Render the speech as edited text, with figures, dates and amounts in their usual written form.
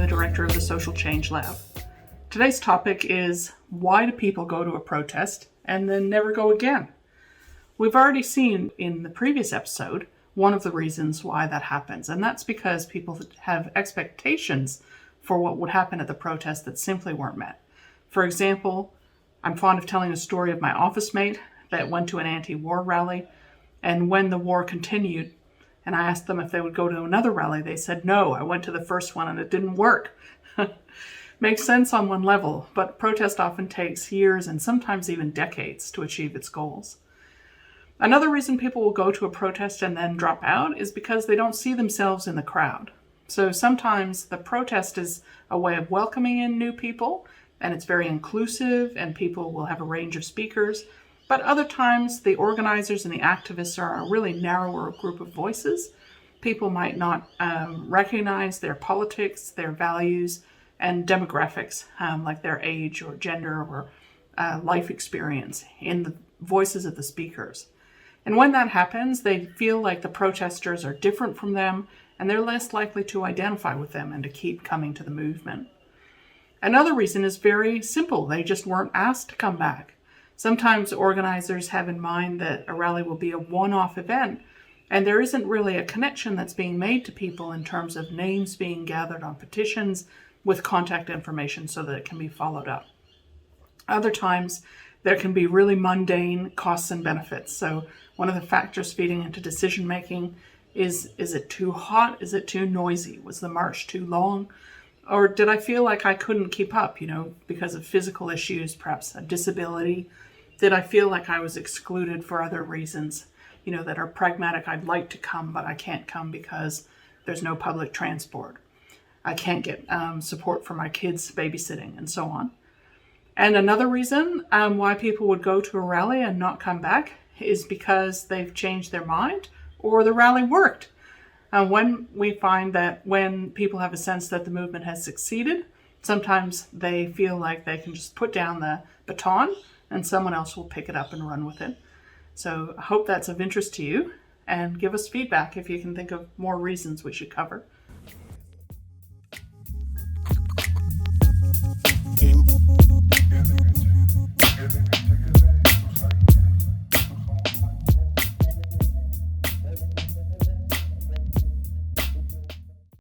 the director of the Social Change Lab. Today's topic is, why do people go to a protest and then never go again? We've already seen in the previous episode one of the reasons why that happens, and that's because people have expectations for what would happen at the protest that simply weren't met. For example, I'm fond of telling a story of my office mate that went to an anti-war rally, and when the war continued, and I asked them if they would go to another rally, they said, no, I went to the first one and it didn't work. Makes sense on one level, but protest often takes years and sometimes even decades to achieve its goals. Another reason people will go to a protest and then drop out is because they don't see themselves in the crowd. So sometimes the protest is a way of welcoming in new people, and it's very inclusive, and people will have a range of speakers. But other times, the organizers and the activists are a really narrower group of voices. People might not recognize their politics, their values, and demographics, like their age or gender or life experience in the voices of the speakers. And when that happens, they feel like the protesters are different from them, and they're less likely to identify with them and to keep coming to the movement. Another reason is very simple. They just weren't asked to come back. Sometimes organizers have in mind that a rally will be a one-off event, and there isn't really a connection that's being made to people in terms of names being gathered on petitions with contact information so that it can be followed up. Other times, there can be really mundane costs and benefits. So one of the factors feeding into decision making is it too hot? Is it too noisy? Was the march too long? Or did I feel like I couldn't keep up, because of physical issues, perhaps a disability? Did I feel like I was excluded for other reasons, that are pragmatic? I'd like to come, but I can't come because there's no public transport. I can't get support for my kids' babysitting and so on. And another reason why people would go to a rally and not come back is because they've changed their mind or the rally worked. When we find that when people have a sense that the movement has succeeded, sometimes they feel like they can just put down the baton and someone else will pick it up and run with it. So I hope that's of interest to you, and give us feedback if you can think of more reasons we should cover.